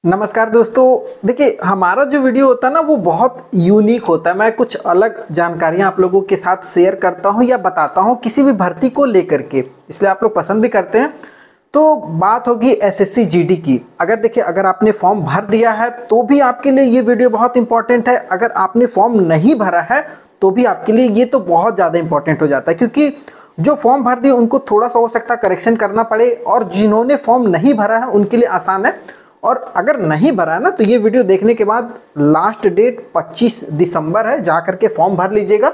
नमस्कार दोस्तों। देखिए, हमारा जो वीडियो होता है ना वो बहुत यूनिक होता है। मैं कुछ अलग जानकारियां आप लोगों के साथ शेयर करता हूं या बताता हूं किसी भी भर्ती को लेकर के, इसलिए आप लोग पसंद भी करते हैं। तो बात होगी एसएससी जीडी की। अगर आपने फॉर्म भर दिया है तो भी आपके लिए ये वीडियो बहुत इंपॉर्टेंट है। अगर आपने फॉर्म नहीं भरा है तो भी आपके लिए ये तो बहुत ज़्यादा इंपॉर्टेंट हो जाता है, क्योंकि जो फॉर्म भर दिए उनको थोड़ा सा हो सकता है करेक्शन करना पड़े, और जिन्होंने फॉर्म नहीं भरा है उनके लिए आसान है। और अगर नहीं भरा है ना तो ये वीडियो देखने के बाद लास्ट डेट 25 दिसंबर है, जा करके फॉर्म भर लीजिएगा।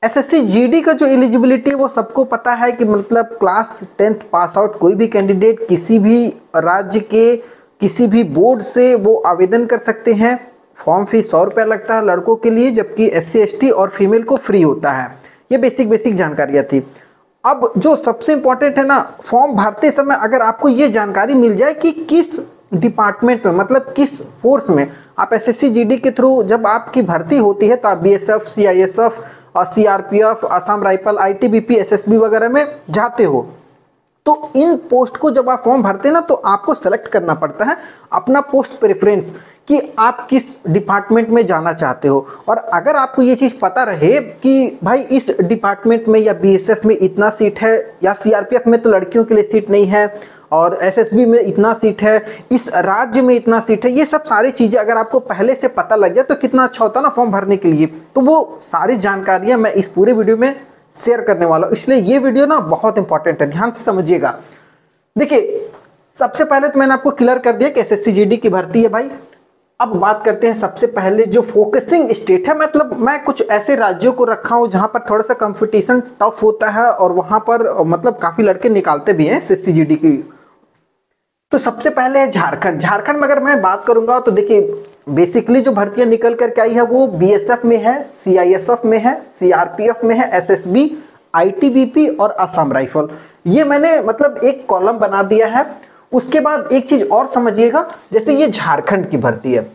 एसएससी जीडी का जो एलिजिबिलिटी है वो सबको पता है कि मतलब क्लास 10th पास आउट कोई भी कैंडिडेट किसी भी राज्य के किसी भी बोर्ड से वो आवेदन कर सकते हैं। फॉर्म फीस 100 रुपया लगता है लड़कों के लिए, जबकि SC ST और फीमेल को फ्री होता है। ये बेसिक जानकारियाँ थी। अब जो सबसे इंपॉर्टेंट है ना, फॉर्म भरते समय अगर आपको ये जानकारी मिल जाए कि किस डिपार्टमेंट में, मतलब किस फोर्स में आप एसएससी जीडी के थ्रू जब आपकी भर्ती होती है तो आप बीएसएफ, सीआईएसएफ और CRPF, Assam rifle, ITBP, SSB वगैरह में जाते हो, तो इन पोस्ट को जब आप फॉर्म भरते हैं ना तो आपको सेलेक्ट करना पड़ता है अपना पोस्ट प्रेफरेंस कि आप किस डिपार्टमेंट में जाना चाहते हो। और अगर आपको ये चीज़ पता रहे कि भाई इस डिपार्टमेंट में या बीएसएफ में इतना सीट है, या सीआरपीएफ में तो लड़कियों के लिए सीट नहीं है, और एसएसबी में इतना सीट है, इस राज्य में इतना सीट है, ये सब सारी चीज़ें अगर आपको पहले से पता लग जाए तो कितना अच्छा होता ना फॉर्म भरने के लिए। तो वो सारी जानकारियाँ मैं इस पूरे वीडियो में शेयर करने वाला हूँ, इसलिए ये वीडियो ना बहुत इंपॉर्टेंट है, ध्यान से समझिएगा। देखिए, सबसे पहले तो मैंने आपको क्लियर कर दिया कि एसएससी जीडी की भर्ती है भाई। अब बात करते हैं सबसे पहले जो फोकसिंग स्टेट है, मतलब मैं कुछ ऐसे राज्यों को रखा हूँ जहाँ पर थोड़ा सा कंपटीशन टफ होता है और वहाँ पर मतलब काफ़ी लड़के निकालते भी हैं एसएससी जीडी की। तो सबसे पहले है झारखंड। झारखंड में अगर मैं बात करूंगा तो देखिए, बेसिकली जो भर्तियां निकल करके आई है वो बीएसएफ में है, सीआईएसएफ में है, सीआरपीएफ में है, एसएसबी, आईटीबीपी और असम राइफल। ये मैंने मतलब एक कॉलम बना दिया है। उसके बाद एक चीज और समझिएगा, जैसे ये झारखंड की भर्ती है,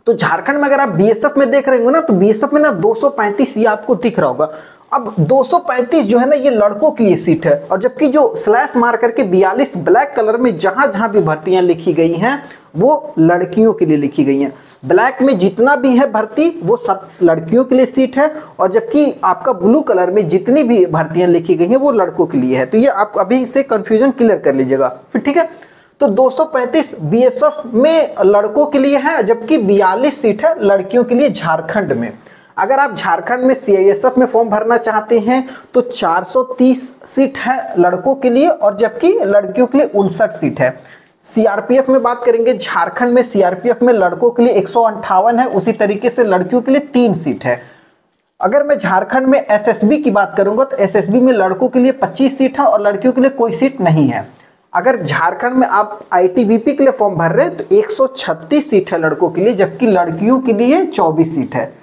तो झारखंड में अगर आप बीएसएफ में देख रहे हो ना तो बीएसएफ में ना 235 ये आपको दिख रहा होगा। अब 235 जो है ना ये लड़कों के लिए सीट है, और जबकि जो स्लैश मार करके 42 ब्लैक कलर में जहां जहां भी भर्तियां लिखी गई हैं वो लड़कियों के लिए लिखी गई हैं। ब्लैक में जितना भी है भर्ती वो सब लड़कियों के लिए सीट है, और जबकि आपका ब्लू कलर में जितनी भी भर्तियां लिखी गई हैं वो लड़कों के लिए है। तो ये आप अभी इससे कंफ्यूजन क्लियर कर लीजिएगा फिर, ठीक है। तो 235 बीएसएफ में लड़कों के लिए है, जबकि 42 सीट है लड़कियों के लिए झारखंड में। अगर आप झारखंड में सीआईएसएफ में फॉर्म भरना चाहते हैं तो 430 सीट है लड़कों के लिए, और जबकि लड़कियों के लिए 59 सीट है। सीआरपीएफ में बात करेंगे, झारखंड में सीआरपीएफ में लड़कों के लिए 158 है, उसी तरीके से लड़कियों के लिए 3 सीट है। अगर मैं झारखंड में एसएसबी की बात करूंगा तो एसएसबी में लड़कों के लिए 25 सीट है और लड़कियों के लिए कोई सीट नहीं है। अगर झारखंड में आप आईटीबीपी के लिए फॉर्म भर रहे हैं तो 136 सीट है लड़कों के लिए, जबकि लड़कियों के लिए 24 सीट है।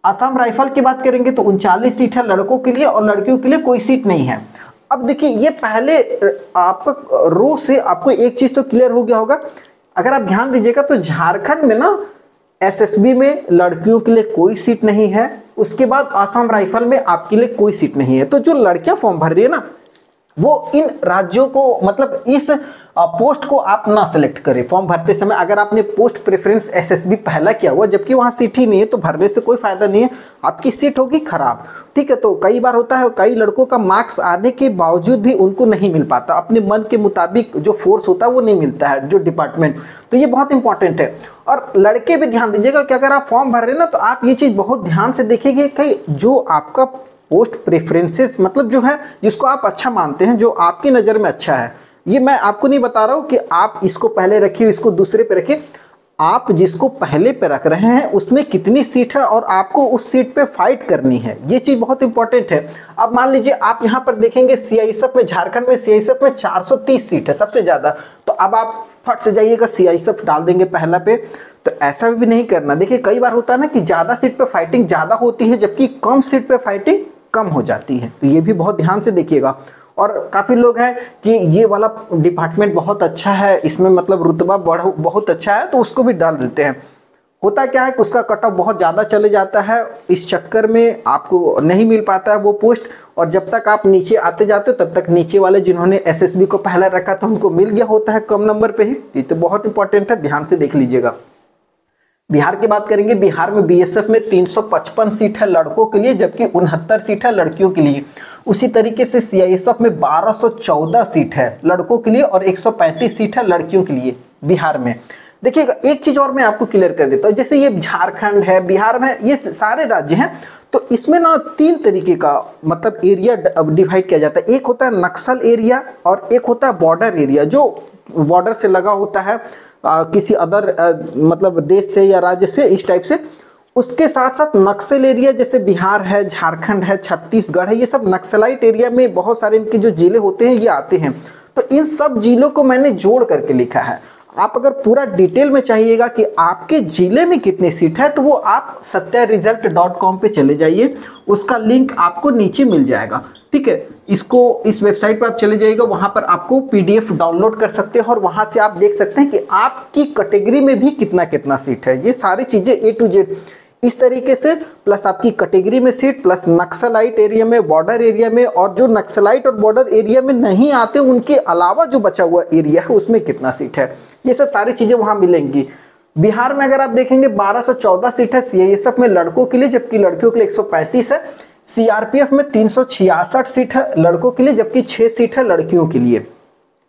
असम राइफल की बात करेंगे तो 39 सीट है लड़कों के लिए और लड़कियों के लिए कोई सीट नहीं है। अब देखिए, ये पहले आप रो से आपको एक चीज तो क्लियर हो गया होगा। अगर आप ध्यान दीजिएगा तो झारखंड में ना एसएसबी में लड़कियों के लिए कोई सीट नहीं है, उसके बाद असम राइफल में आपके लिए कोई सीट नहीं है। तो जो लड़कियां फॉर्म भर रही है ना वो इन राज्यों को, मतलब इस पोस्ट को आप ना सिलेक्ट करें फॉर्म भरते समय। अगर आपने पोस्ट प्रेफरेंस एसएसबी पहला किया हुआ जबकि वहां सीट ही नहीं है तो भरने से कोई फायदा नहीं है, आपकी सीट होगी खराब, ठीक है। तो कई बार होता है कई लड़कों का मार्क्स आने के बावजूद भी उनको नहीं मिल पाता, अपने मन के मुताबिक जो फोर्स होता है वो नहीं मिलता है, जो डिपार्टमेंट। तो ये बहुत इंपॉर्टेंट है। और लड़के भी ध्यान दीजिएगा कि अगर आप फॉर्म भर रहे हैं ना तो आप ये चीज बहुत ध्यान से देखिएगा कि जो आपका पोस्ट प्रेफरेंसेस, मतलब जो है जिसको आप अच्छा मानते हैं, जो आपकी नज़र में अच्छा है, ये मैं आपको नहीं बता रहा हूँ कि आप इसको पहले रखिए इसको दूसरे पे रखिए। आप जिसको पहले पे रख रहे हैं उसमें कितनी सीट है और आपको उस सीट पे फाइट करनी है, ये चीज़ बहुत इंपॉर्टेंट है। अब मान लीजिए आप यहाँ पर देखेंगे सीआईएसएफ में, झारखंड में सीआईएसएफ में 430 सीट है सबसे ज़्यादा, तो अब आप फट से जाइएगा सीआईएसएफ डाल देंगे पहला पे। तो ऐसा भी नहीं करना। देखिए, कई बार होता है ना कि ज़्यादा सीट पे फाइटिंग ज़्यादा होती है जबकि कम सीट पे फाइटिंग कम हो जाती है, तो ये भी बहुत ध्यान से देखिएगा। और काफ़ी लोग हैं कि ये वाला डिपार्टमेंट बहुत अच्छा है, इसमें मतलब रुतबा बहुत अच्छा है, तो उसको भी डाल देते हैं। होता क्या है कि उसका कट ऑफ बहुत ज़्यादा चले जाता है, इस चक्कर में आपको नहीं मिल पाता है वो पोस्ट, और जब तक आप नीचे आते जाते हो तब तक नीचे वाले जिन्होंने एसएसबी को पहला रखा था उनको मिल गया होता है कम नंबर पे ही। ये तो बहुत इंपॉर्टेंट है, ध्यान से देख लीजिएगा। बिहार की बात करेंगे, बिहार में बीएसएफ में 355 सीट है लड़कों के लिए, जबकि 69 सीट है लड़कियों के लिए। उसी तरीके से सीआईएसएफ में 1214 सीट है लड़कों के लिए और 135 सीट है लड़कियों के लिए बिहार में। देखिएगा, एक चीज और मैं आपको क्लियर कर देता हूँ, जैसे ये झारखंड है, बिहार में, ये सारे राज्य हैं, तो इसमें ना 3 तरीके का मतलब एरिया डिवाइड किया जाता है। एक होता है नक्सल एरिया और एक होता है बॉर्डर एरिया, जो बॉर्डर से लगा होता है किसी अदर मतलब देश से या राज्य से, इस टाइप से। उसके साथ साथ नक्सल एरिया जैसे बिहार है, झारखंड है, छत्तीसगढ़ है, ये सब नक्सलाइट एरिया में बहुत सारे इनके जो जिले होते हैं ये आते हैं। तो इन सब जिलों को मैंने जोड़ करके लिखा है। आप अगर पूरा डिटेल में चाहिएगा कि आपके जिले में कितनी सीट है तो वो आप satyaresult.com पे चले जाइए, उसका लिंक आपको नीचे मिल जाएगा, ठीक है। इसको इस वेबसाइट पर आप चले जाइएगा, वहां पर आपको पीडीएफ डाउनलोड कर सकते हैं और वहां से आप देख सकते हैं कि आपकी कैटेगरी में भी कितना कितना सीट है। ये सारी चीजें A to Z इस तरीके से, प्लस आपकी कैटेगरी में सीट, प्लस नक्सलाइट एरिया में, बॉर्डर एरिया में, और जो नक्सलाइट और बॉर्डर एरिया में नहीं आते उनके अलावा जो बचा हुआ एरिया है उसमें कितना सीट है, ये सब सारी चीजें वहां मिलेंगी। बिहार में अगर आप देखेंगे 1214 सीट है सीआईएसएफ में लड़कों के लिए, जबकि लड़कियों के लिए 135 है। सीआरपीएफ में 366 सीट है लड़कों के लिए, जबकि 6 सीट है लड़कियों के लिए।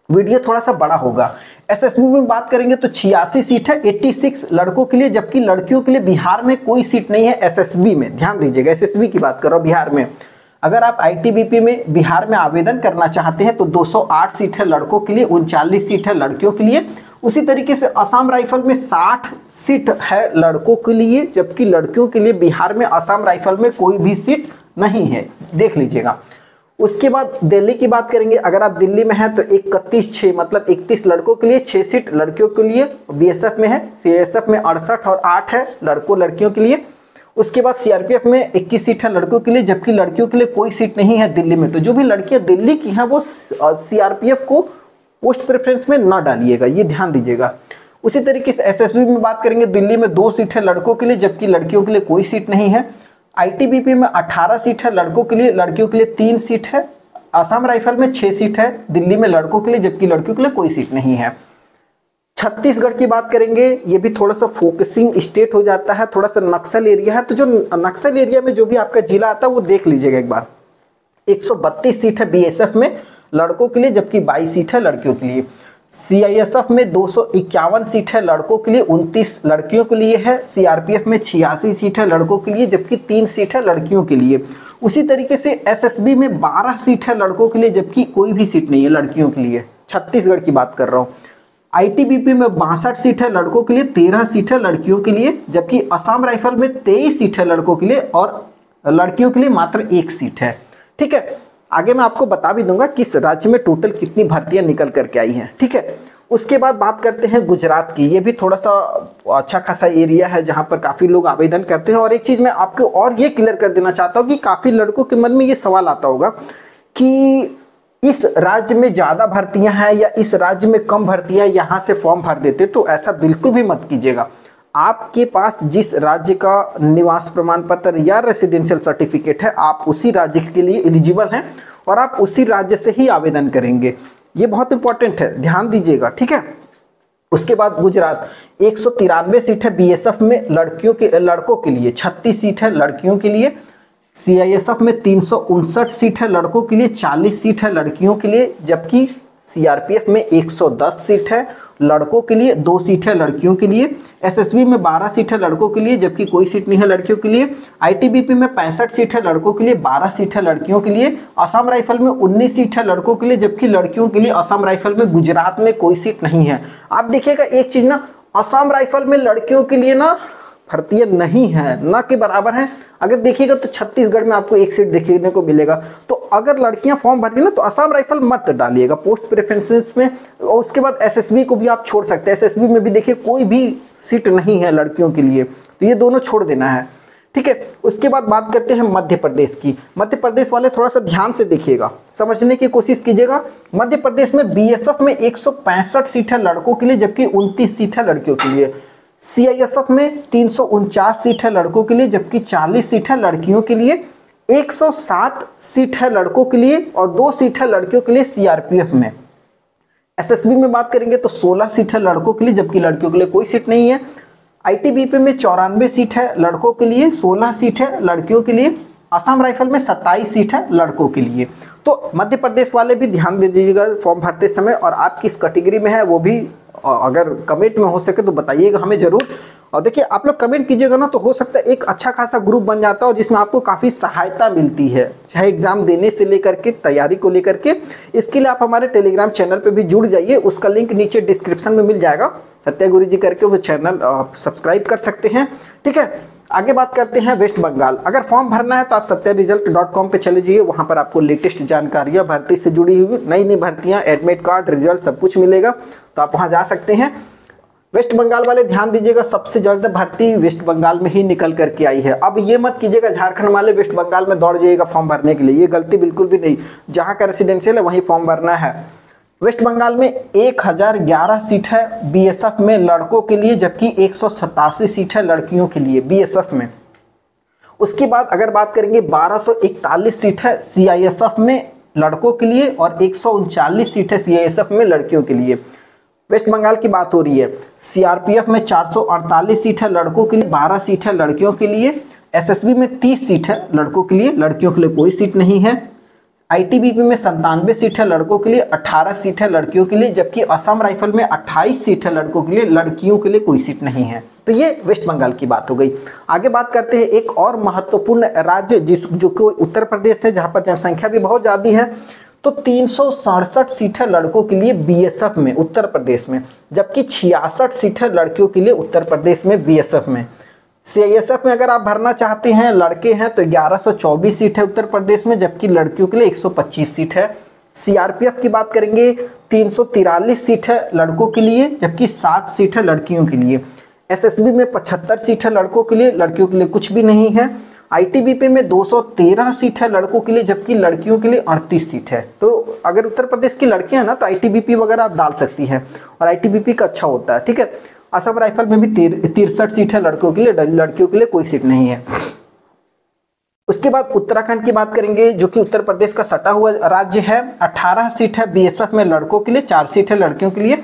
वीडियो थोड़ा सा बड़ा होगा। एसएसबी में बात करेंगे तो 86 सीट है, 86 लड़कों के लिए, जबकि लड़कियों के लिए बिहार में कोई सीट नहीं है एसएसबी में। ध्यान दीजिएगा, एसएसबी की बात कर रहा हूं बिहार में। अगर आप आईटीबीपी में बिहार में आवेदन करना चाहते हैं तो 208 सीट है लड़कों के लिए, 39 सीट है लड़कियों के लिए। उसी तरीके से असम राइफल में 60 सीट है लड़कों के लिए, जबकि लड़कियों के लिए बिहार में असम राइफल में कोई भी सीट नहीं है, देख लीजिएगा। उसके बाद दिल्ली की बात करेंगे, अगर आप दिल्ली में हैं तो 31/6 मतलब 31 लड़कों के लिए, 6 सीट लड़कियों के लिए बीएसएफ में है। सीआईएसएफ में 68 और 8 है लड़कों लड़कियों के लिए। उसके बाद सीआरपीएफ में 21 सीट है लड़कों के लिए, जबकि लड़कियों के लिए कोई सीट नहीं है दिल्ली में। तो जो भी लड़कियां दिल्ली की हैं वो सीआरपीएफ को पोस्ट प्रेफरेंस में ना डालिएगा, ये ध्यान दीजिएगा। उसी तरीके से एसएसबी में बात करेंगे, दिल्ली में 2 सीट है लड़कों के लिए, जबकि लड़कियों के लिए कोई सीट नहीं है। आईटीबीपी में 18 सीट है लड़कों के लिए, लड़कियों के लिए 3 सीट है। असम राइफल में 6 सीट है दिल्ली में लड़कों के लिए, जबकि लड़कियों के लिए कोई सीट नहीं है। छत्तीसगढ़ की बात करेंगे, ये भी थोड़ा सा फोकसिंग स्टेट हो जाता है, थोड़ा सा नक्सल एरिया है। तो जो नक्सल एरिया में जो भी आपका जिला आता है वो देख लीजिएगा एक बार। 132 सीट है बीएसएफ में लड़कों के लिए, जबकि 22 सीट है लड़कियों के लिए। सीआईएसएफ में 251 सीट है लड़कों के लिए, 29 लड़कियों के लिए है। सीआरपीएफ में 86 सीट है लड़कों के लिए, जबकि 3 सीट है लड़कियों के लिए। उसी तरीके से एसएसबी में 12 सीट है लड़कों के लिए, जबकि कोई भी सीट नहीं है लड़कियों के लिए। छत्तीसगढ़ की बात कर रहा हूँ। आईटीबीपी में 62 सीट है लड़कों के लिए, 13 सीट है लड़कियों के लिए, जबकि असम राइफल में 23 सीट है लड़कों के लिए और लड़कियों के लिए मात्र 1 सीट है, ठीक है। आगे मैं आपको बता भी दूंगा किस राज्य में टोटल कितनी भर्तियां निकल करके आई हैं, ठीक है। उसके बाद बात करते हैं गुजरात की। ये भी थोड़ा सा अच्छा खासा एरिया है जहां पर काफ़ी लोग आवेदन करते हैं। और एक चीज़ मैं आपको और ये क्लियर कर देना चाहता हूँ कि काफ़ी लड़कों के मन में ये सवाल आता होगा कि इस राज्य में ज़्यादा भर्तियां हैं या इस राज्य में कम भर्तियां, यहाँ से फॉर्म भर देते। तो ऐसा बिल्कुल भी मत कीजिएगा। आपके पास जिस राज्य का निवास प्रमाण पत्र या रेसिडेंशियल सर्टिफिकेट है, आप उसी राज्य के लिए एलिजिबल हैं और आप उसी राज्य से ही आवेदन करेंगे। ये बहुत इंपॉर्टेंट है, ध्यान दीजिएगा, ठीक है। उसके बाद गुजरात 193 सीट है बीएसएफ में लड़कों के लिए, 36 सीट है लड़कियों के लिए। सीआईएसएफ में 359 सीट है लड़कों के लिए, 40 सीट है लड़कियों के लिए, जबकि सीआरपीएफ में 110 सीट है लड़कों के लिए, 2 सीट है लड़कियों के लिए। एसएसबी में 12 सीट है लड़कों के लिए, जबकि कोई सीट नहीं है लड़कियों के लिए। आईटीबीपी में 65 सीट है lड़कों के लिए, 12 सीट है लड़कियों के लिए। असम राइफल में 19 सीट है लड़कों के लिए, जबकि लड़कियों के लिए असम राइफल में गुजरात में कोई सीट नहीं है। आप देखिएगा एक चीज ना, असम राइफल में लड़कियों के लिए ना भर्तियां नहीं है, ना के बराबर है। अगर देखिएगा तो छत्तीसगढ़ में आपको 1 सीट देखने को मिलेगा। तो अगर लड़कियां फॉर्म भर रही ना तो असम राइफल मत डालिएगा पोस्ट प्रेफरेंसेस में। और उसके बाद एसएसबी को भी आप छोड़ सकते हैं। एसएसबी में भी देखिए कोई भी सीट नहीं है लड़कियों के लिए, तो ये दोनों छोड़ देना है, ठीक है। उसके बाद बात करते हैं मध्य प्रदेश की। मध्य प्रदेश वाले थोड़ा सा ध्यान से देखिएगा, समझने की कोशिश कीजिएगा। मध्य प्रदेश में बीएसएफ में 165 सीट है लड़कों के लिए, जबकि 29 सीट है लड़कियों के लिए। सीआईएसएफ में 349 सीट है लड़कों के लिए, जबकि 40 सीट है लड़कियों के लिए। 107 सीट है लड़कों के लिए और 2 सीट है लड़कियों के लिए सीआरपीएफ में। एसएसबी में बात करेंगे तो 16 सीट है लड़कों के लिए, जबकि लड़कियों के लिए कोई सीट नहीं है। आईटीबीपी में 94 सीट है लड़कों के लिए, 16 सीट है लड़कियों के लिए। असम राइफल में 27 सीट है लड़कों के लिए। तो मध्य प्रदेश वाले भी ध्यान दे दीजिएगा फॉर्म भरते समय, और आप किस कैटेगरी में है वो भी अगर कमेंट में हो सके तो बताइएगा हमें जरूर। और देखिए आप लोग कमेंट कीजिएगा ना तो हो सकता है एक अच्छा खासा ग्रुप बन जाता हो जिसमें आपको काफ़ी सहायता मिलती है, चाहे एग्जाम देने से लेकर के तैयारी को लेकर के। इसके लिए आप हमारे टेलीग्राम चैनल पे भी जुड़ जाइए, उसका लिंक नीचे डिस्क्रिप्शन में मिल जाएगा। सत्या गुरुजी करके वो चैनल सब्सक्राइब कर सकते हैं। ठीक है, आगे बात करते हैं वेस्ट बंगाल। अगर फॉर्म भरना है तो आप satyaresult.com पे चले जाइए, वहाँ पर आपको लेटेस्ट जानकारियाँ भर्ती से जुड़ी हुई नई नई भर्तियाँ, एडमिट कार्ड, रिजल्ट सब कुछ मिलेगा, तो आप वहाँ जा सकते हैं। वेस्ट बंगाल वाले ध्यान दीजिएगा, सबसे ज़्यादा भर्ती वेस्ट बंगाल में ही निकल करके आई है। अब ये मत कीजिएगा झारखंड वाले वेस्ट बंगाल में दौड़ जाइएगा फॉर्म भरने के लिए, ये गलती बिल्कुल भी नहीं। जहाँ का रेसिडेंशियल है वहीं फॉर्म भरना है। वेस्ट बंगाल में 1011 सीट है बीएसएफ में लड़कों के लिए, जबकि 187 सीट है लड़कियों के लिए बीएसएफ में। उसके बाद अगर बात करेंगे 1241 सीट है सीआईएसएफ में लड़कों के लिए और 139 सीट है सीआईएसएफ में लड़कियों के लिए। वेस्ट बंगाल की बात हो रही है। सीआरपीएफ में 448 सीट है लड़कों के लिए, 12 सीट है लड़कियों के लिए। एसएसबी में 30 सीट है लड़कों के लिए, लड़कियों के लिए कोई सीट नहीं है। आईटीबीपी में 97 सीट है लड़कों के लिए, 18 सीट है लड़कियों के लिए, जबकि असम राइफल में 28 सीट है लड़कों के लिए, लड़कियों के लिए कोई सीट नहीं है। तो ये वेस्ट बंगाल की बात हो गई। आगे बात करते हैं एक और महत्वपूर्ण राज्य जो कि उत्तर प्रदेश है, जहाँ पर जनसंख्या भी बहुत ज़्यादा है। तो 367 सीट है लड़कों के लिए बीएसएफ में उत्तर प्रदेश में, जबकि 66 सीट है लड़कियों के लिए उत्तर प्रदेश में बीएसएफ में। सीआईएसएफ में अगर आप भरना चाहते हैं, लड़के हैं, तो 1124 सीट है उत्तर प्रदेश में, जबकि लड़कियों के लिए 125 सीट है। सीआरपीएफ की बात करेंगे 343 सीट है लड़कों के लिए, जबकि 7 सीट है लड़कियों के लिए। एसएसबी में 75 सीट है लड़कों के लिए, लड़कियों के लिए कुछ भी नहीं है। आईटीबीपी में 213 सीट है लड़कों के लिए, जबकि लड़कियों के लिए 38 सीट है। तो अगर उत्तर प्रदेश की लड़कियां हैं ना तो आईटीबीपी वगैरह आप डाल सकती हैं, और आईटीबीपी का अच्छा होता है। ठीक है, असम राइफल में भी 63 सीट है लड़कों के लिए, लड़कियों के लिए कोई सीट नहीं है। उसके बाद उत्तराखंड की बात करेंगे, जो कि उत्तर प्रदेश का सटा हुआ राज्य है। 18 सीट है बीएसएफ में लड़कों के लिए, 4 सीट है लड़कियों के लिए।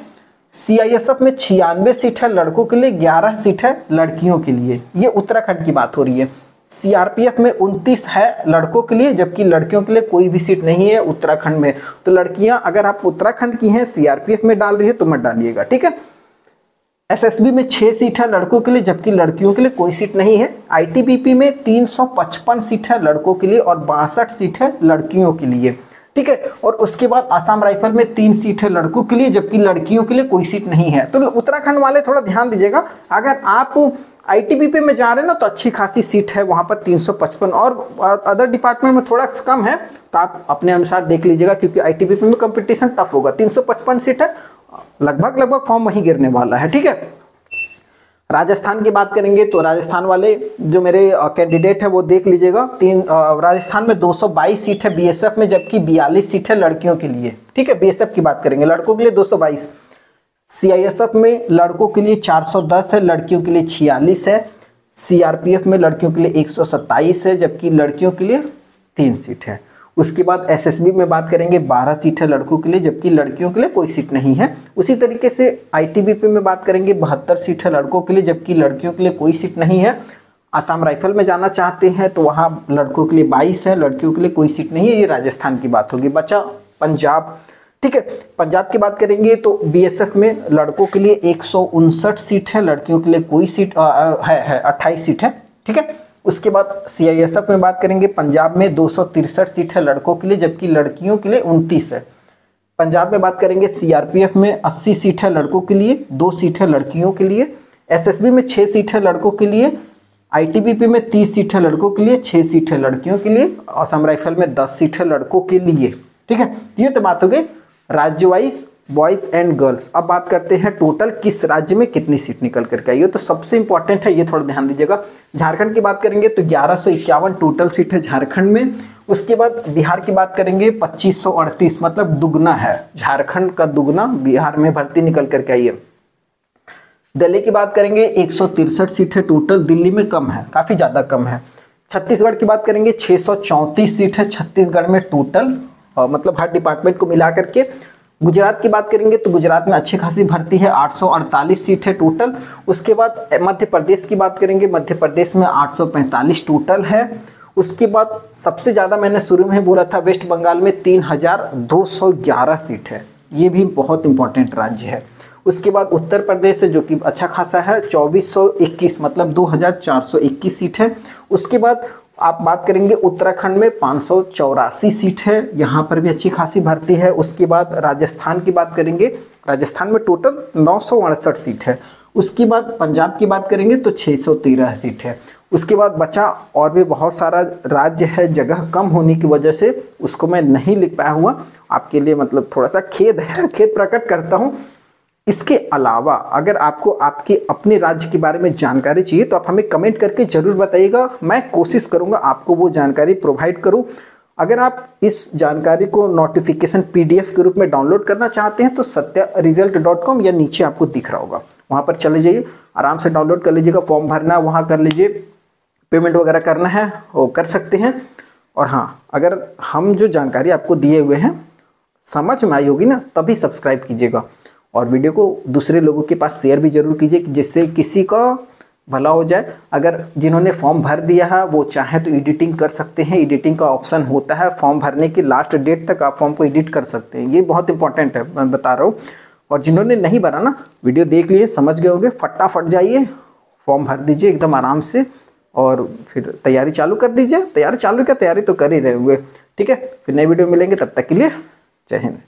सीआईएसएफ में 96 सीट है लड़कों के लिए, 11 सीट है लड़कियों के लिए। ये उत्तराखंड की बात हो रही है। सीआरपीएफ में 29 है लड़कों के लिए, जबकि लड़कियों के लिए कोई भी सीट नहीं है उत्तराखंड में। तो लड़कियां अगर आप उत्तराखंड की हैं, सीआरपीएफ में डाल रही है तो मत डालिएगा। ठीक है, एसएसबी में 6 सीट है लड़कों के लिए, जबकि लड़कियों के लिए कोई सीट नहीं है। आईटीबीपी में 355 सीट है लड़कों के लिए और 62 सीट है लड़कियों के लिए। ठीक है, और उसके बाद असम राइफल में 3 सीट है लड़कों के लिए, जबकि लड़कियों के लिए कोई सीट नहीं है। तो उत्तराखंड वाले थोड़ा ध्यान दीजिएगा, अगर आप आईटीबीपी में जा रहे हैं ना तो अच्छी खासी सीट है वहाँ पर 355, और अदर डिपार्टमेंट में थोड़ा कम है, तो आप अपने अनुसार देख लीजिएगा, क्योंकि आईटीबीपी में कंपटीशन टफ होगा। 355 सीट है, लगभग फॉर्म वहीं गिरने वाला है। ठीक है, राजस्थान की बात करेंगे तो राजस्थान वाले जो मेरे कैंडिडेट है वो देख लीजिएगा। राजस्थान में 222 सीट है बीएसएफ में, जबकि 42 सीट है लड़कियों के लिए। ठीक है, बीएसएफ की बात करेंगे, लड़कों के लिए 222। सीआईएसएफ में लड़कों के लिए 410 है, लड़कियों के लिए 46 है। सीआरपीएफ में लड़कियों के लिए 127 है, जबकि लड़कियों के लिए 3 सीट है। उसके बाद एसएसबी में बात करेंगे 12 सीट है लड़कों के लिए, जबकि लड़कियों के लिए कोई सीट नहीं है। उसी तरीके से आईटीबीपी में बात करेंगे 72 सीट है लड़कों के लिए, जबकि लड़कियों के लिए कोई सीट नहीं है। असम राइफल में जाना चाहते हैं तो वहाँ लड़कों के लिए 22 है, लड़कियों के लिए कोई सीट नहीं है। ये राजस्थान की बात होगी। बचा पंजाब। ठीक है, पंजाब की बात करेंगे तो बीएसएफ में लड़कों के लिए 159 सीट है, लड़कियों के लिए कोई सीट है 28 सीट है। ठीक है, उसके बाद सीआईएसएफ में बात करेंगे, पंजाब में 263 सीट है लड़कों के लिए, जबकि लड़कियों के लिए 29 है। पंजाब में बात करेंगे सीआरपीएफ में 80 सीट है लड़कों के लिए, 2 सीट है लड़कियों के लिए। एसएसबी में 6 सीट है लड़कों के लिए। आईटीबीपी में 30 सीट है लड़कों के लिए, 6 सीट है लड़कियों के लिए। असम राइफल में 10 सीट है लड़कों के लिए। ठीक है, ये तो बात हो गई राज्य वाइज बॉयज एंड गर्ल्स। अब बात करते हैं टोटल किस राज्य में कितनी सीट निकल करके आई है, तो सबसे इंपॉर्टेंट है ये, थोड़ा ध्यान दीजिएगा। झारखंड की बात करेंगे तो 1151 टोटल सीट है झारखंड में। उसके बाद बिहार की बात करेंगे 2538, मतलब दुगना है, झारखंड का दुगना बिहार में भर्ती निकल करके आई है। दिल्ली की बात करेंगे 163 सीट है टोटल, दिल्ली में कम है, काफ़ी ज़्यादा कम है। छत्तीसगढ़ की बात करेंगे 634 सीट है छत्तीसगढ़ में टोटल, मतलब हर डिपार्टमेंट को मिला करके। गुजरात की बात करेंगे तो गुजरात में अच्छी खासी भर्ती है, 848 सीट है टोटल। उसके बाद मध्य प्रदेश की बात करेंगे, मध्य प्रदेश में 845 टोटल है। उसके बाद सबसे ज़्यादा मैंने शुरू में बोला था वेस्ट बंगाल में 3211 सीट है, ये भी बहुत इंपॉर्टेंट राज्य है। उसके बाद उत्तर प्रदेश है जो कि अच्छा खासा है, 2421 मतलब 2421 सीट है। उसके बाद आप बात करेंगे उत्तराखंड में 584 सीट है, यहाँ पर भी अच्छी खासी भर्ती है। उसके बाद राजस्थान की बात करेंगे, राजस्थान में टोटल 968 सीट है। उसके बाद पंजाब की बात करेंगे तो 613 सीट है। उसके बाद बचा और भी बहुत सारा राज्य है, जगह कम होने की वजह से उसको मैं नहीं लिख पाया हुआ, आपके लिए मतलब थोड़ा सा खेद है, खेद प्रकट करता हूँ। इसके अलावा अगर आपको आपके अपने राज्य के बारे में जानकारी चाहिए तो आप हमें कमेंट करके ज़रूर बताइएगा, मैं कोशिश करूँगा आपको वो जानकारी प्रोवाइड करूँ। अगर आप इस जानकारी को नोटिफिकेशन PDF के रूप में डाउनलोड करना चाहते हैं तो satyaresult.com या नीचे आपको दिख रहा होगा, वहाँ पर चले जाइए, आराम से डाउनलोड कर लीजिएगा। फॉर्म भरना वहाँ कर लीजिए, पेमेंट वगैरह करना है वो कर सकते हैं। और हाँ, अगर हम जो जानकारी आपको दिए हुए हैं समझ में आई होगी ना, तभी सब्सक्राइब कीजिएगा और वीडियो को दूसरे लोगों के पास शेयर भी जरूर कीजिए जिससे किसी का भला हो जाए। अगर जिन्होंने फॉर्म भर दिया है वो चाहे तो एडिटिंग कर सकते हैं, एडिटिंग का ऑप्शन होता है, फॉर्म भरने की लास्ट डेट तक आप फॉर्म को एडिट कर सकते हैं, ये बहुत इंपॉर्टेंट है, मैं बता रहा हूँ। और जिन्होंने नहीं भरा ना, वीडियो देख लिए समझ गए होंगे, फटाफट जाइए फॉर्म भर दीजिए एकदम आराम से और फिर तैयारी चालू कर दीजिए। तैयारी चालू क्या, तैयारी तो कर ही रहे हुए, ठीक है। फिर नई वीडियो मिलेंगे, तब तक के लिए जय हिंद।